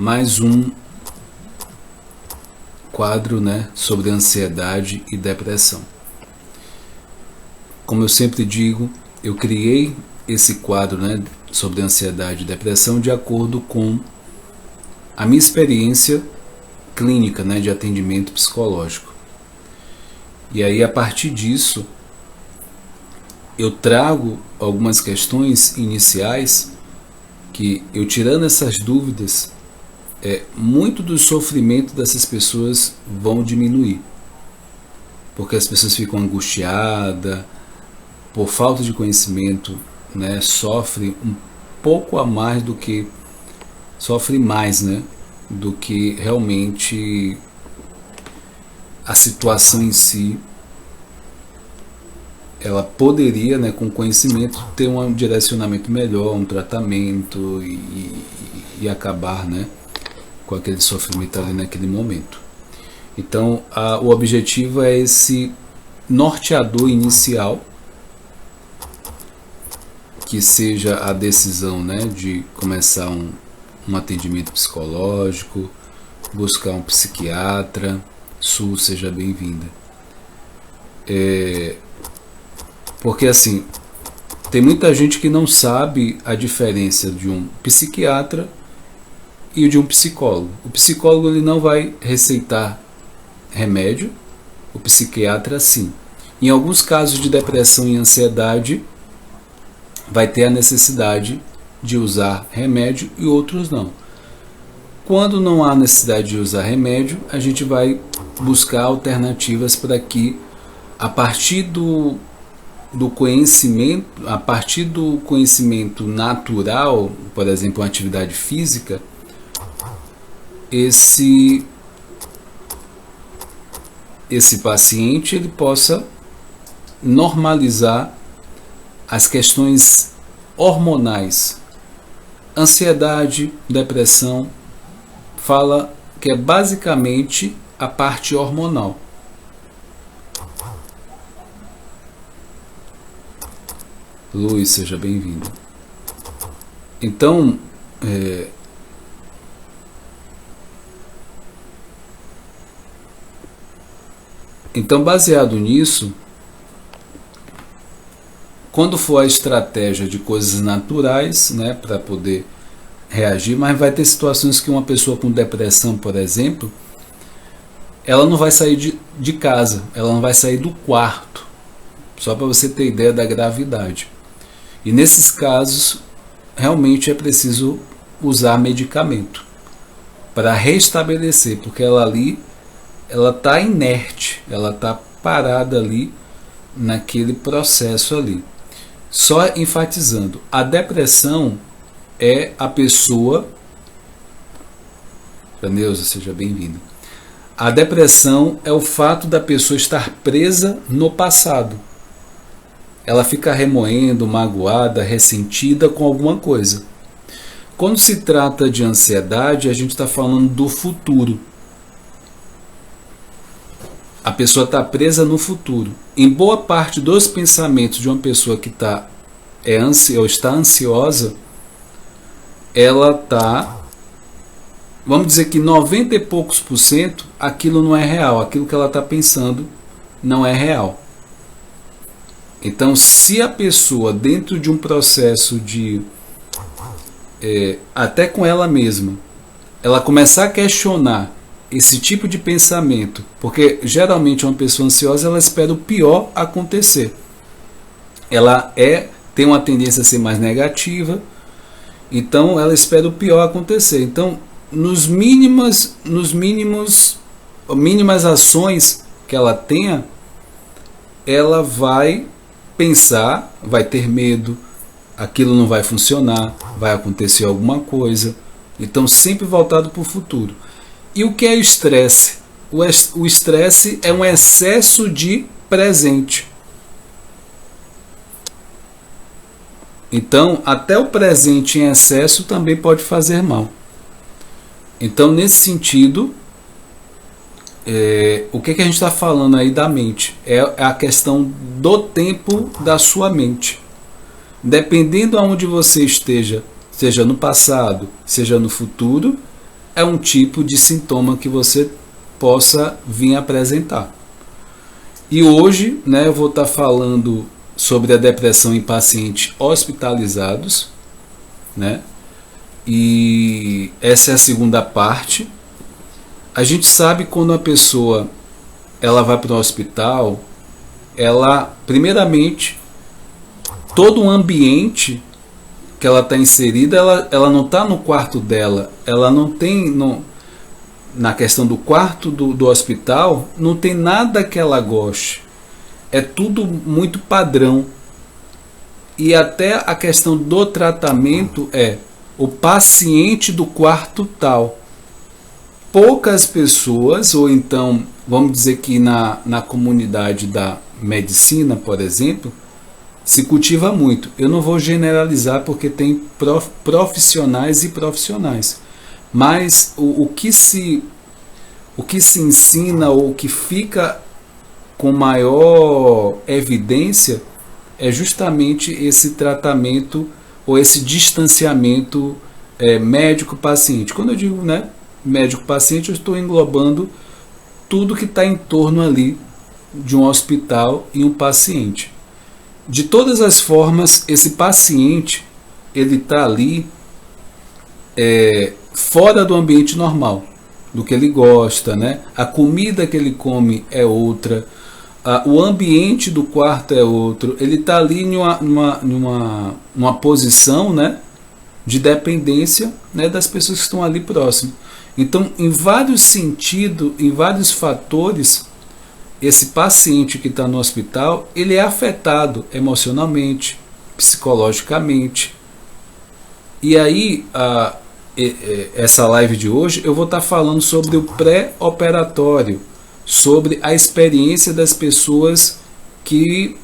mais um quadro, né, sobre ansiedade e depressão. Como eu sempre digo, eu criei esse quadro, né, sobre ansiedade e depressão de acordo com a minha experiência clínica, né, de atendimento psicológico. E aí, a partir disso, eu trago algumas questões iniciais que, eu tirando essas dúvidas, muito do sofrimento dessas pessoas vão diminuir. Porque as pessoas ficam angustiadas, por falta de conhecimento, né, sofrem um pouco a mais do que... Sofrem mais, né, do que realmente a situação em si. Ela poderia, né, com conhecimento, ter um direcionamento melhor, um tratamento e acabar, né, com aquele sofrimento ali naquele momento. Então, o objetivo é esse norteador inicial, que seja a decisão, né, de começar um atendimento psicológico, buscar um psiquiatra. Su, seja bem-vinda. Porque assim, tem muita gente que não sabe a diferença de um psiquiatra e de um psicólogo. O psicólogo, ele não vai receitar remédio, o psiquiatra sim. Em alguns casos de depressão e ansiedade, vai ter a necessidade de usar remédio e outros não. Quando não há necessidade de usar remédio, a gente vai buscar alternativas para que, a partir do conhecimento natural, por exemplo, uma atividade física, esse paciente ele possa normalizar as questões hormonais. Ansiedade, depressão, fala que é basicamente a parte hormonal. Luiz, seja bem-vindo. Então, baseado nisso, quando for a estratégia de coisas naturais, né, para poder reagir, mas vai ter situações que uma pessoa com depressão, por exemplo, ela não vai sair de casa, ela não vai sair do quarto, só para você ter ideia da gravidade. E nesses casos, realmente é preciso usar medicamento para restabelecer, porque ela está inerte, ela está parada ali naquele processo ali. Só enfatizando, a depressão é a pessoa... Neuza, seja bem-vinda. A depressão é o fato da pessoa estar presa no passado. Ela fica remoendo, magoada, ressentida com alguma coisa. Quando se trata de ansiedade, a gente está falando do futuro. A pessoa está presa no futuro. Em boa parte dos pensamentos de uma pessoa que está ansiosa, ela está... Vamos dizer que 90 e poucos %, aquilo não é real. Aquilo que ela está pensando não é real. Então, se a pessoa, dentro de um processo de... até com ela mesma, ela começar a questionar esse tipo de pensamento, porque geralmente uma pessoa ansiosa, ela espera o pior acontecer. Ela tem uma tendência a ser mais negativa, então ela espera o pior acontecer. Então, mínimas ações que ela tenha, ela vai pensar, vai ter medo, aquilo não vai funcionar, vai acontecer alguma coisa. Então, sempre voltado para o futuro. E o que é estresse? O estresse é um excesso de presente. Então, até o presente em excesso também pode fazer mal. Então, nesse sentido, o que a gente está falando aí da mente? É a questão do tempo da sua mente. Dependendo aonde você esteja, seja no passado, seja no futuro, é um tipo de sintoma que você possa vir apresentar. E hoje, né, eu vou estar falando sobre a depressão em pacientes hospitalizados, né? E essa é a segunda parte. A gente sabe quando a pessoa ela vai para o hospital, ela, primeiramente, todo o ambiente que ela está inserida, ela não está no quarto dela, ela não tem, na questão do quarto do hospital, não tem nada que ela goste. É tudo muito padrão. E até a questão do tratamento é o paciente do quarto tal. Poucas pessoas, ou então, vamos dizer que na comunidade da medicina, por exemplo, se cultiva muito. Eu não vou generalizar porque tem profissionais e profissionais. Mas o que se ensina, ou o que fica com maior evidência, é justamente esse tratamento ou esse distanciamento médico-paciente. Quando eu digo, né, médico-paciente, eu estou englobando tudo que está em torno ali de um hospital e um paciente. De todas as formas, esse paciente ele está ali fora do ambiente normal, do que ele gosta, né? A comida que ele come é outra, o ambiente do quarto é outro, ele está ali numa posição, né, de dependência, né, das pessoas que estão ali próximo. Então, em vários sentidos, em vários fatores, esse paciente que está no hospital, ele é afetado emocionalmente, psicologicamente. E aí, essa live de hoje, eu vou estar falando sobre o pré-operatório, sobre a experiência das pessoas que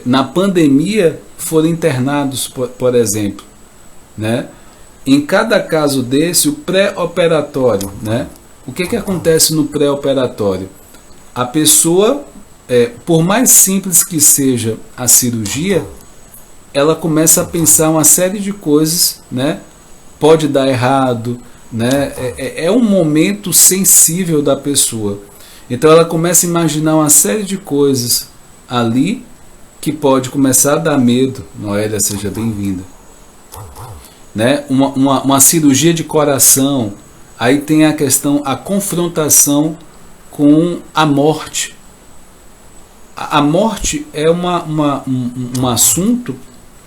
na pandemia foram internados, por exemplo, né? Em cada caso desse, o pré-operatório, né? O que acontece no pré-operatório? A pessoa, por mais simples que seja a cirurgia, ela começa a pensar uma série de coisas, né? Pode dar errado, né? É um momento sensível da pessoa. Então ela começa a imaginar uma série de coisas ali que pode começar a dar medo. Noélia, seja bem-vinda. Né? Uma cirurgia de coração, aí tem a questão, a confrontação com a morte. A morte é um assunto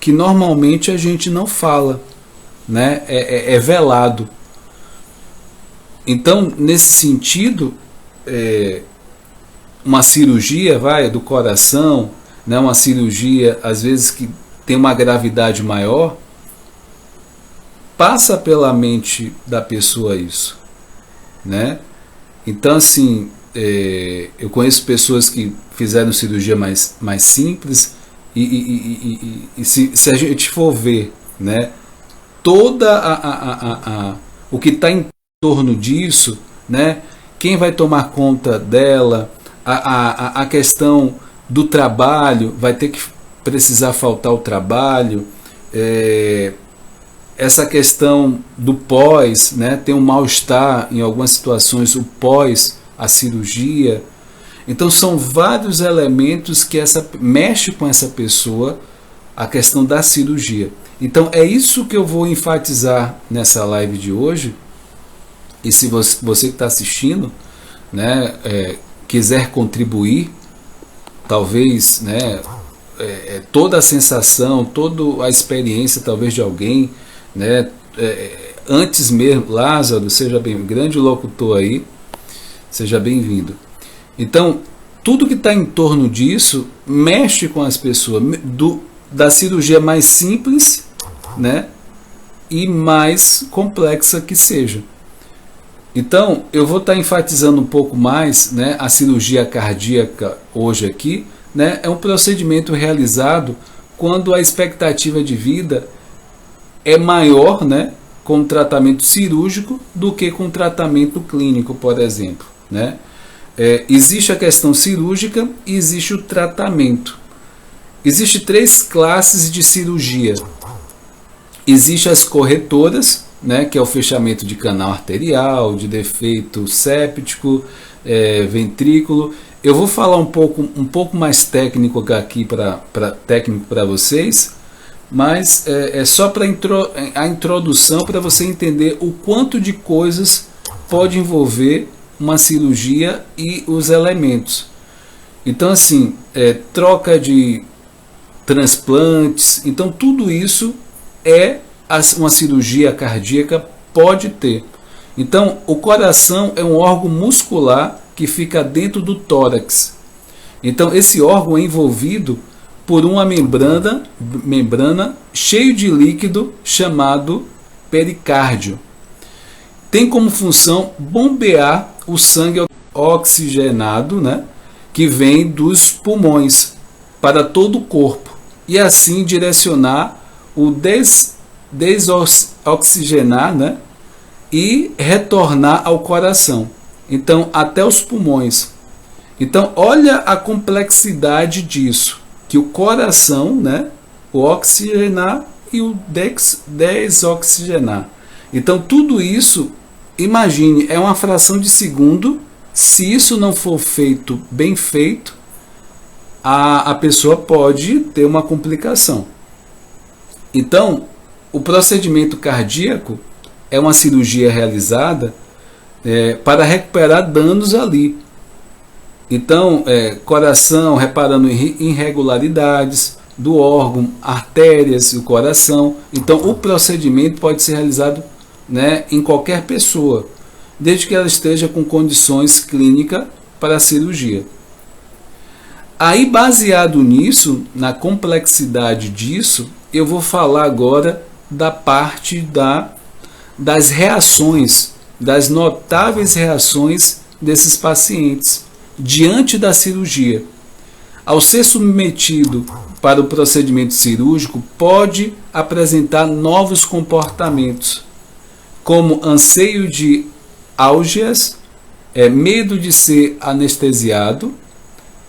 que normalmente a gente não fala, né? É velado. Então, nesse sentido, uma cirurgia do coração, né? Uma cirurgia às vezes que tem uma gravidade maior, passa pela mente da pessoa isso, né? Então, assim, eu conheço pessoas que fizeram cirurgia mais simples e se a gente for ver, né, toda o que está em torno disso, né, quem vai tomar conta dela, a questão do trabalho, vai ter que precisar faltar o trabalho, essa questão do pós, né, tem um mal-estar em algumas situações, o pós a cirurgia. Então são vários elementos que mexe com essa pessoa, a questão da cirurgia. Então é isso que eu vou enfatizar nessa live de hoje. E se você que está assistindo, né, quiser contribuir, talvez, né, toda a sensação, toda a experiência talvez de alguém, né, antes mesmo, Lázaro, seja bem, grande locutor aí, seja bem-vindo. Então, tudo que está em torno disso mexe com as pessoas, da cirurgia mais simples, né, e mais complexa que seja. Então, eu vou estar enfatizando um pouco mais, né, a cirurgia cardíaca hoje aqui, né, é um procedimento realizado quando a expectativa de vida é maior, né, com tratamento cirúrgico do que com tratamento clínico, por exemplo, né? Existe a questão cirúrgica e existe o tratamento. Existem 3 classes de cirurgia. Existem as corretoras, né, que é o fechamento de canal arterial, de defeito séptico, ventrículo. Eu vou falar um pouco mais técnico aqui para vocês, mas é só para a introdução para você entender o quanto de coisas pode envolver uma cirurgia e os elementos. Então, assim, troca de transplantes, então tudo isso uma cirurgia cardíaca pode ter. Então, o coração é um órgão muscular que fica dentro do tórax. Então, esse órgão é envolvido por uma membrana cheio de líquido chamado pericárdio. Tem como função bombear o sangue oxigenado, né, que vem dos pulmões para todo o corpo e assim direcionar o desoxigenar, né, e retornar ao coração. Então, até os pulmões. Então, olha a complexidade disso, que o coração, né, o oxigenar e o desoxigenar. Então, tudo isso, imagine, é uma fração de segundo. Se isso não for feito bem feito, a pessoa pode ter uma complicação. Então, o procedimento cardíaco é uma cirurgia realizada para recuperar danos ali. Então, coração reparando irregularidades do órgão, artérias do coração. Então, o procedimento pode ser realizado, né, em qualquer pessoa, desde que ela esteja com condições clínicas para a cirurgia. Aí, baseado nisso, na complexidade disso, eu vou falar agora da parte das reações, das notáveis reações desses pacientes diante da cirurgia. Ao ser submetido para o procedimento cirúrgico, pode apresentar novos comportamentos, como anseio de álgias, medo de ser anestesiado,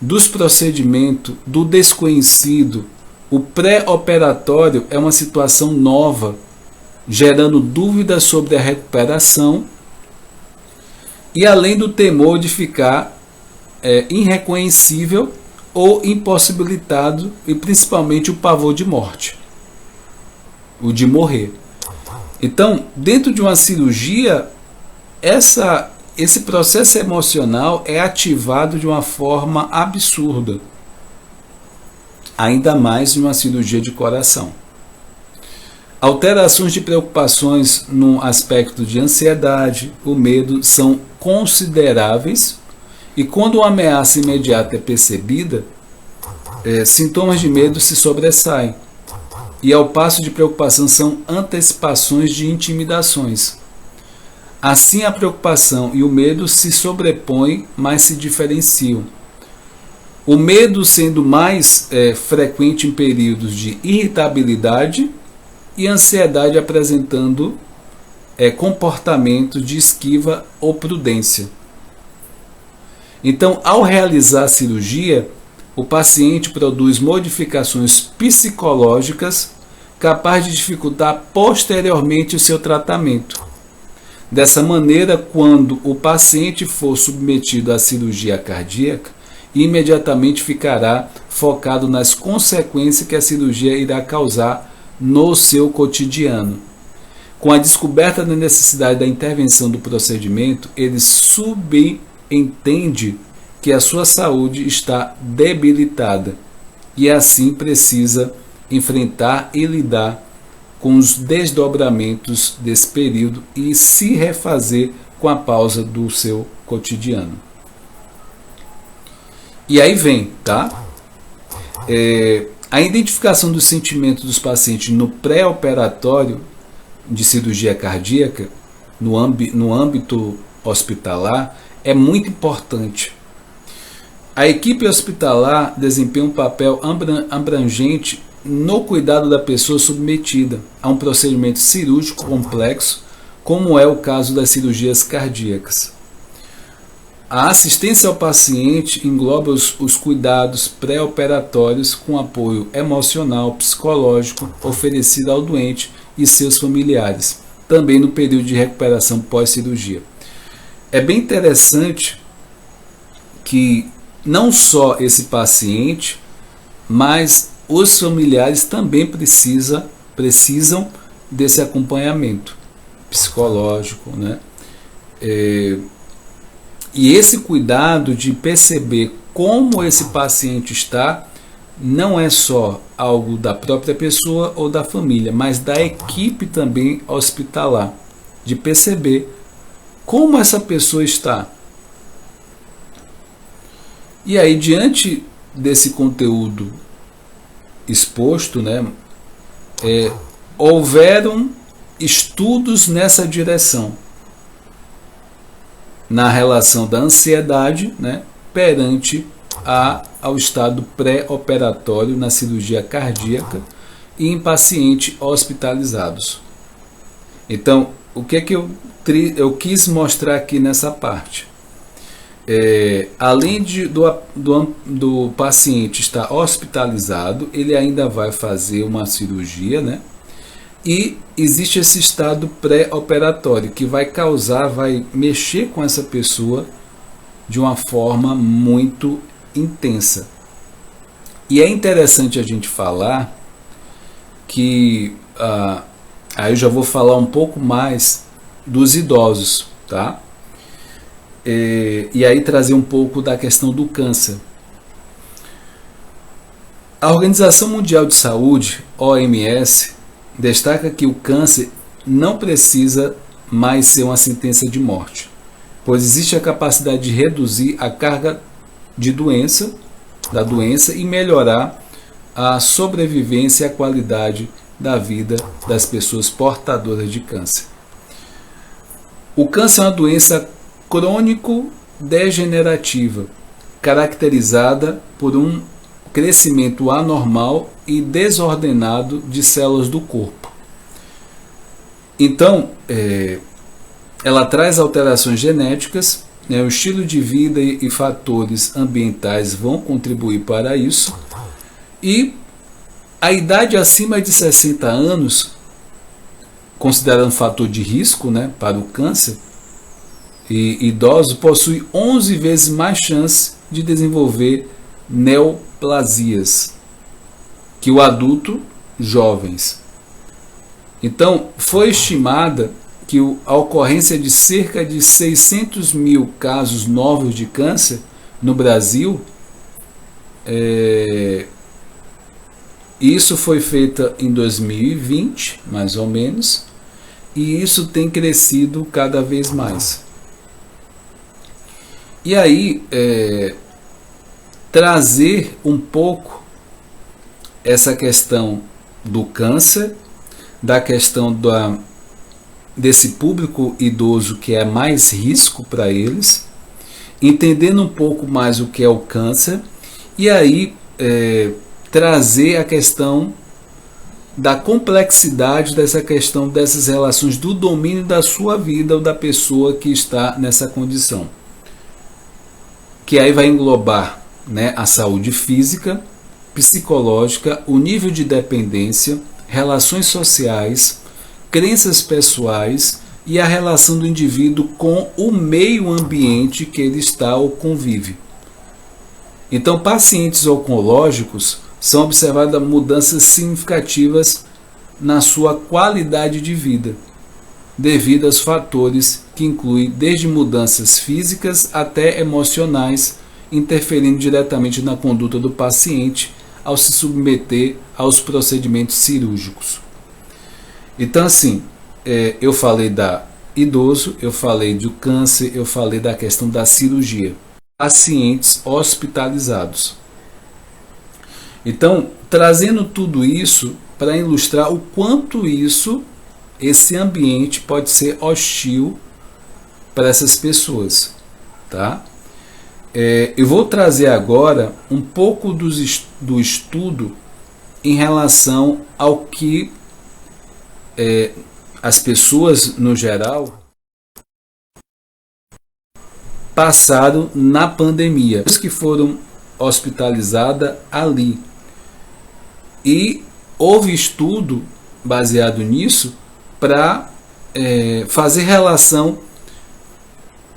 dos procedimentos, do desconhecido. O pré-operatório é uma situação nova, gerando dúvidas sobre a recuperação e além do temor de ficar irreconhecível ou impossibilitado, e principalmente o pavor de morte, o de morrer. Então, dentro de uma cirurgia, esse processo emocional é ativado de uma forma absurda, ainda mais em uma cirurgia de coração. Alterações de preocupações no aspecto de ansiedade, o medo são consideráveis, e quando uma ameaça imediata é percebida, sintomas de medo se sobressaem, e ao passo de preocupação são antecipações de intimidações. Assim, a preocupação e o medo se sobrepõem, mas se diferenciam. O medo sendo mais frequente em períodos de irritabilidade e ansiedade apresentando comportamentos de esquiva ou prudência. Então, ao realizar a cirurgia, o paciente produz modificações psicológicas capazes de dificultar posteriormente o seu tratamento. Dessa maneira, quando o paciente for submetido à cirurgia cardíaca, imediatamente ficará focado nas consequências que a cirurgia irá causar no seu cotidiano. Com a descoberta da necessidade da intervenção do procedimento, ele subentende que a sua saúde está debilitada e assim precisa enfrentar e lidar com os desdobramentos desse período e se refazer com a pausa do seu cotidiano. E aí vem, tá? A identificação dos sentimentos dos pacientes no pré-operatório de cirurgia cardíaca, no âmbito hospitalar, é muito importante. A equipe hospitalar desempenha um papel abrangente no cuidado da pessoa submetida a um procedimento cirúrgico complexo, como é o caso das cirurgias cardíacas. A assistência ao paciente engloba os cuidados pré-operatórios com apoio emocional, psicológico oferecido ao doente e seus familiares, também no período de recuperação pós-cirurgia. É bem interessante que não só esse paciente, mas os familiares também precisam desse acompanhamento psicológico, né? E esse cuidado de perceber como esse paciente está não é só algo da própria pessoa ou da família, mas da equipe também hospitalar, de perceber como essa pessoa está. E aí, diante desse conteúdo exposto, né, houveram estudos nessa direção, na relação da ansiedade, né, perante ao estado pré-operatório na cirurgia cardíaca e em pacientes hospitalizados. Então, o que é que eu quis mostrar aqui nessa parte? Além do paciente estar hospitalizado, ele ainda vai fazer uma cirurgia, né? E existe esse estado pré-operatório que vai mexer com essa pessoa de uma forma muito intensa. E é interessante a gente falar que aí eu já vou falar um pouco mais dos idosos, tá? E aí trazer um pouco da questão do câncer. A Organização Mundial de Saúde, OMS, destaca que o câncer não precisa mais ser uma sentença de morte, pois existe a capacidade de reduzir a carga da doença e melhorar a sobrevivência e a qualidade da vida das pessoas portadoras de câncer. O câncer é uma doença crônico-degenerativa, caracterizada por um crescimento anormal e desordenado de células do corpo. Então, ela traz alterações genéticas, né, o estilo de vida e fatores ambientais vão contribuir para isso, e a idade acima de 60 anos, considerando fator de risco, né, para o câncer, e idosos possui 11 vezes mais chance de desenvolver neoplasias que o adulto jovens. Então, foi estimada que a ocorrência de cerca de 600 mil casos novos de câncer no Brasil, isso foi feita em 2020, mais ou menos, e isso tem crescido cada vez mais. E aí, trazer um pouco essa questão do câncer, da questão desse público idoso que é mais risco para eles, entendendo um pouco mais o que é o câncer, e aí trazer a questão da complexidade dessa questão dessas relações, do domínio da sua vida ou da pessoa que está nessa condição. Que aí vai englobar, né, a saúde física, psicológica, o nível de dependência, relações sociais, crenças pessoais e a relação do indivíduo com o meio ambiente que ele está ou convive. Então, pacientes oncológicos são observadas mudanças significativas na sua qualidade de vida, devido aos fatores que incluem desde mudanças físicas até emocionais, interferindo diretamente na conduta do paciente ao se submeter aos procedimentos cirúrgicos. Então, assim, eu falei da idoso, eu falei do câncer, eu falei da questão da cirurgia. Pacientes hospitalizados. Então, trazendo tudo isso para ilustrar o quanto esse ambiente pode ser hostil para essas pessoas, tá? Eu vou trazer agora um pouco do estudo em relação ao que as pessoas, no geral, passaram na pandemia, os que foram hospitalizadas ali. E houve estudo baseado nisso para fazer relação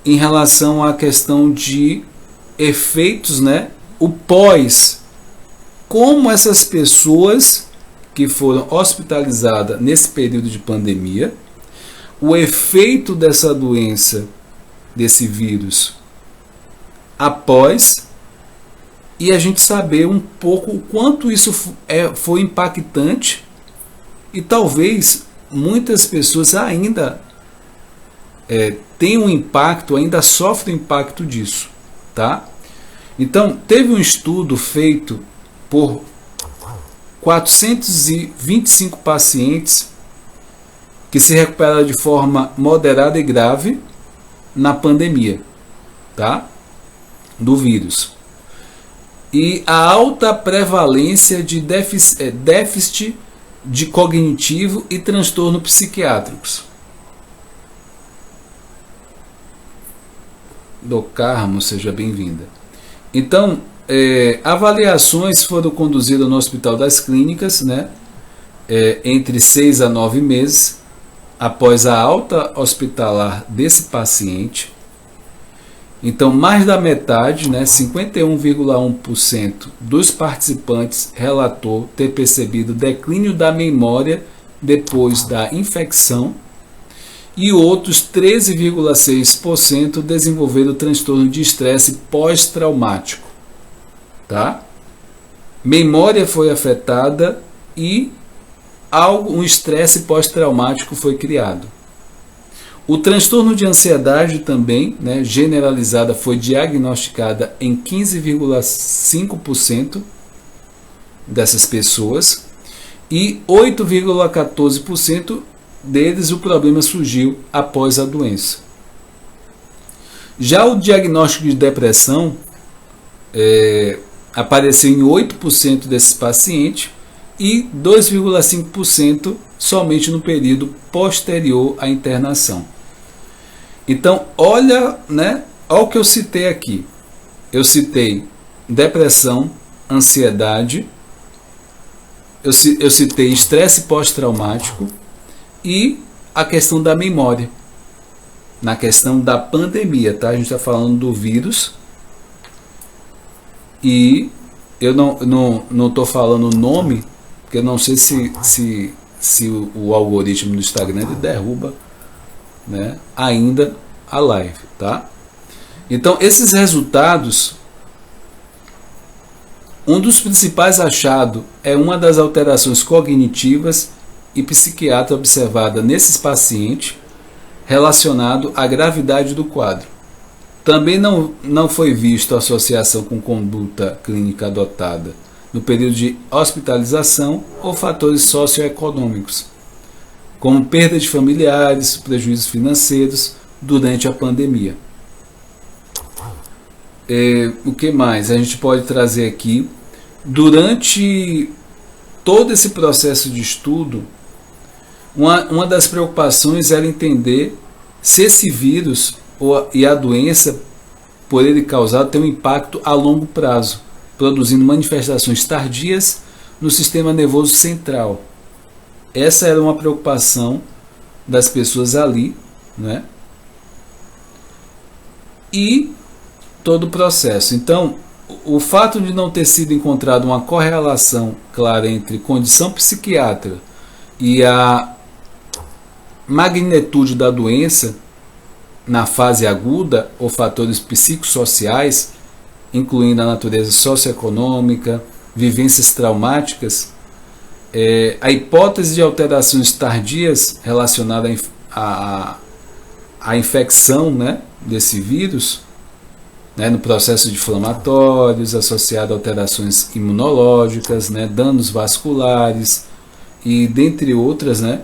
em relação à questão de efeitos, né? O pós, como essas pessoas que foram hospitalizadas nesse período de pandemia, o efeito dessa doença, desse vírus, após, e a gente saber um pouco o quanto isso foi impactante, e talvez muitas pessoas ainda tenham um impacto, ainda sofrem o impacto disso, tá? Então, teve um estudo feito por 425 pacientes que se recuperaram de forma moderada e grave na pandemia, tá? Do vírus. E a alta prevalência de déficit de cognitivo e transtorno psiquiátricos. Do Carmo, seja bem-vinda. Então, avaliações foram conduzidas no Hospital das Clínicas, né, entre 6 a 9 meses após a alta hospitalar desse paciente. Então, mais da metade, né, 51,1% dos participantes relatou ter percebido declínio da memória depois da infecção, e outros 13,6% desenvolveram transtorno de estresse pós-traumático, tá? Memória foi afetada e um estresse pós-traumático foi criado. O transtorno de ansiedade também, né, generalizada, foi diagnosticada em 15,5% dessas pessoas, e 8,14% deles o problema surgiu após a doença. Já o diagnóstico de depressão apareceu em 8% desses pacientes e 2,5% somente no período posterior à internação. Então, olha, né, olha o que eu citei aqui. Eu citei depressão, ansiedade, eu citei estresse pós-traumático e a questão da memória, na questão da pandemia, tá? A gente está falando do vírus e eu não estou falando o nome, porque eu não sei se o algoritmo do Instagram ele derruba, né, ainda a live, tá? Então, esses resultados, um dos principais achados é uma das alterações cognitivas e psiquiátrica observada nesses pacientes relacionado à gravidade do quadro. Também não foi visto associação com conduta clínica adotada no período de hospitalização ou fatores socioeconômicos, como perda de familiares, prejuízos financeiros durante a pandemia. O que mais a gente pode trazer aqui? Durante todo esse processo de estudo, uma das preocupações era entender se esse vírus e a doença, por ele causar, tem um impacto a longo prazo, produzindo manifestações tardias no sistema nervoso central. Essa era uma preocupação das pessoas ali, né? E todo o processo. Então, o fato de não ter sido encontrada uma correlação clara entre condição psiquiátrica e a magnitude da doença na fase aguda ou fatores psicossociais, incluindo a natureza socioeconômica, vivências traumáticas, a hipótese de alterações tardias relacionadas à infecção, né, desse vírus, né, no processo inflamatórios, associado a alterações imunológicas, né, danos vasculares e dentre outras, né,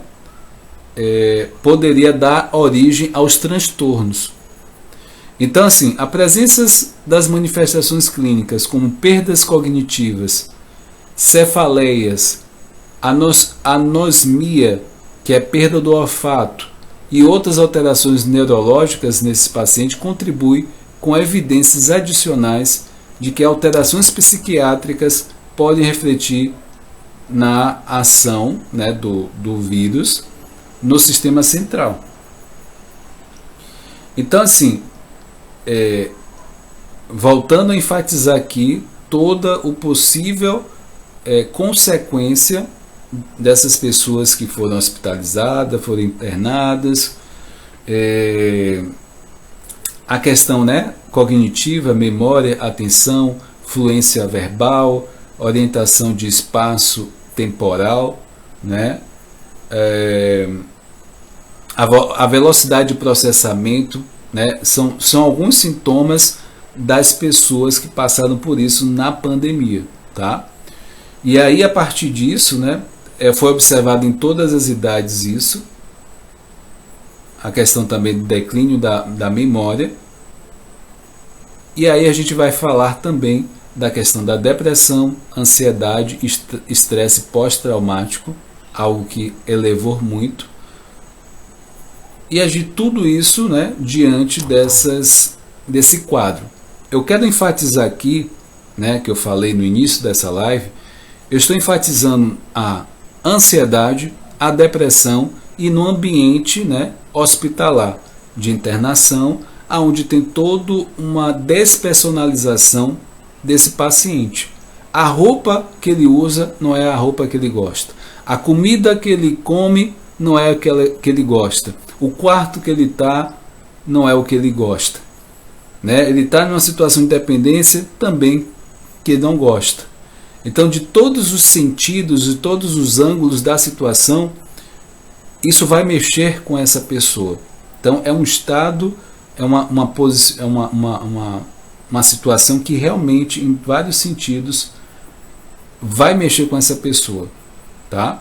poderia dar origem aos transtornos. Então, assim, a presença das manifestações clínicas como perdas cognitivas, cefaleias, anosmia, que é perda do olfato, e outras alterações neurológicas nesse paciente contribui com evidências adicionais de que alterações psiquiátricas podem refletir na ação, né, do vírus no sistema central. Então, assim, voltando a enfatizar aqui toda o possível consequência dessas pessoas que foram hospitalizadas, foram internadas, a questão, né, cognitiva, memória, atenção, fluência verbal, orientação de espaço temporal, né, a velocidade de processamento, né, são alguns sintomas das pessoas que passaram por isso na pandemia, tá? E aí, a partir disso, né, foi observado em todas as idades isso, a questão também do declínio da memória. E aí a gente vai falar também da questão da depressão, ansiedade, estresse pós-traumático, algo que elevou muito. E agir tudo isso, né, diante desse quadro. Eu quero enfatizar aqui, né, que eu falei no início dessa live, eu estou enfatizando a ansiedade, a depressão e no ambiente, né, hospitalar de internação, onde tem toda uma despersonalização desse paciente. A roupa que ele usa não é a roupa que ele gosta. A comida que ele come não é aquela que ele gosta. O quarto que ele está não é o que ele gosta. Né? Ele está numa situação de dependência também que ele não gosta. Então, de todos os sentidos e todos os ângulos da situação, isso vai mexer com essa pessoa. Então, é um estado, é uma situação que realmente, em vários sentidos, vai mexer com essa pessoa. Tá?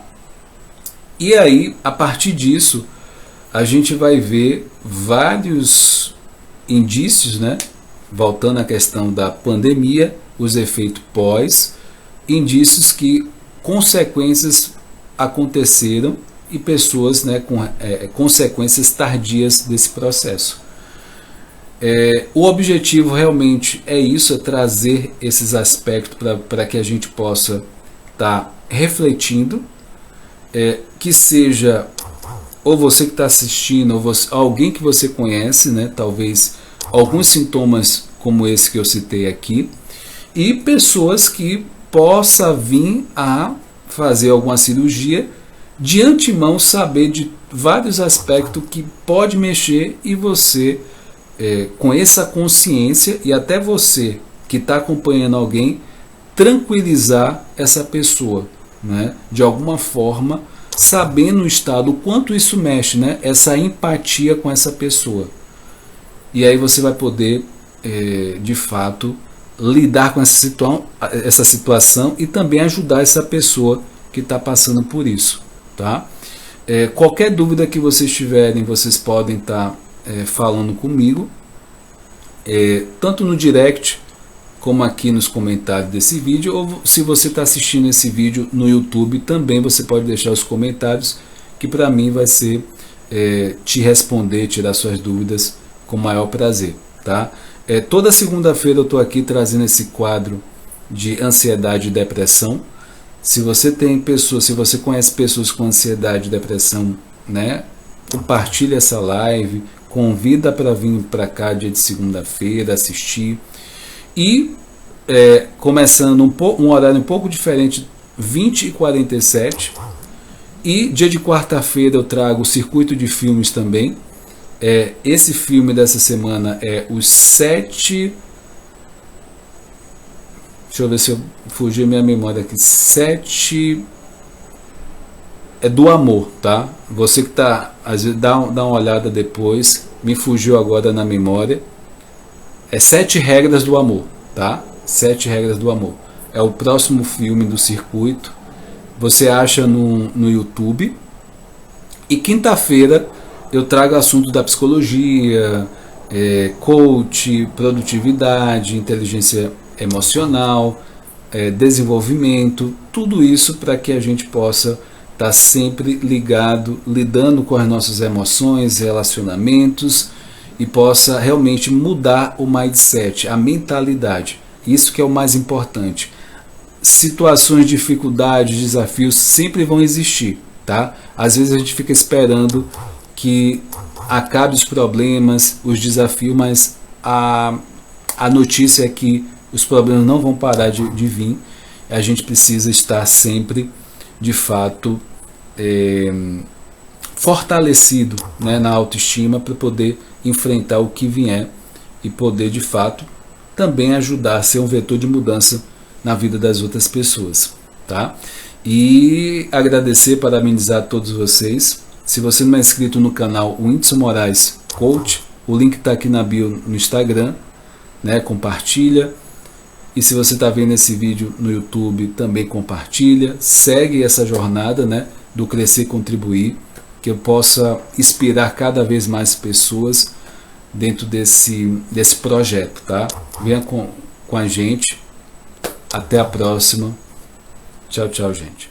E aí, a partir disso, a gente vai ver vários indícios, né? Voltando à questão da pandemia, os efeitos pós, indícios que consequências aconteceram e pessoas, né, com consequências tardias desse processo. O objetivo realmente é isso, é trazer esses aspectos para que a gente possa estar refletindo, que seja ou você que está assistindo, ou alguém que você conhece, né, talvez alguns sintomas como esse que eu citei aqui, e pessoas que possa vir a fazer alguma cirurgia, de antemão saber de vários aspectos que pode mexer, e você, com essa consciência, e até você que está acompanhando alguém, tranquilizar essa pessoa, né, de alguma forma, sabendo o estado, o quanto isso mexe, né, essa empatia com essa pessoa. E aí você vai poder, de fato, lidar com essa situação e também ajudar essa pessoa que está passando por isso. Tá? Qualquer dúvida que vocês tiverem, vocês podem estar falando comigo, tanto no direct como aqui nos comentários desse vídeo, ou se você está assistindo esse vídeo no YouTube, também você pode deixar os comentários, que para mim vai ser te responder, tirar suas dúvidas com o maior prazer. Tá? Toda segunda-feira eu estou aqui trazendo esse quadro de ansiedade e depressão. Se você tem pessoas, se você conhece pessoas com ansiedade e depressão, né, compartilhe essa live, convida para vir para cá dia de segunda-feira assistir. E começando um horário um pouco diferente, 20h47, e dia de quarta-feira eu trago o circuito de filmes também. Esse filme dessa semana é os 7... Deixa eu ver se eu fugir minha memória aqui. 7 é do amor, tá? Você que tá, às vezes dá uma olhada depois, me fugiu agora na memória. 7 regras do amor, tá? 7 regras do amor. É o próximo filme do circuito. Você acha no YouTube. E quinta-feira eu trago assunto da psicologia, coach, produtividade, inteligência emocional, desenvolvimento, tudo isso para que a gente possa estar sempre ligado, lidando com as nossas emoções, relacionamentos, e possa realmente mudar o mindset, a mentalidade. Isso que é o mais importante. Situações, dificuldades, desafios sempre vão existir, tá? Às vezes a gente fica esperando que acabe os problemas, os desafios, mas a notícia é que os problemas não vão parar de vir. A gente precisa estar sempre, de fato, fortalecido, né, na autoestima para poder enfrentar o que vier e poder, de fato, também ajudar a ser um vetor de mudança na vida das outras pessoas, tá? E agradecer, parabenizar a todos vocês. Se você não é inscrito no canal Whindeson Moraes Coach, o link está aqui na bio no Instagram, né? Compartilha. E se você está vendo esse vídeo no YouTube, também compartilha. Segue essa jornada, né, do Crescer e Contribuir, que eu possa inspirar cada vez mais pessoas dentro desse projeto, tá? Venha com a gente. Até a próxima. Tchau, tchau, gente.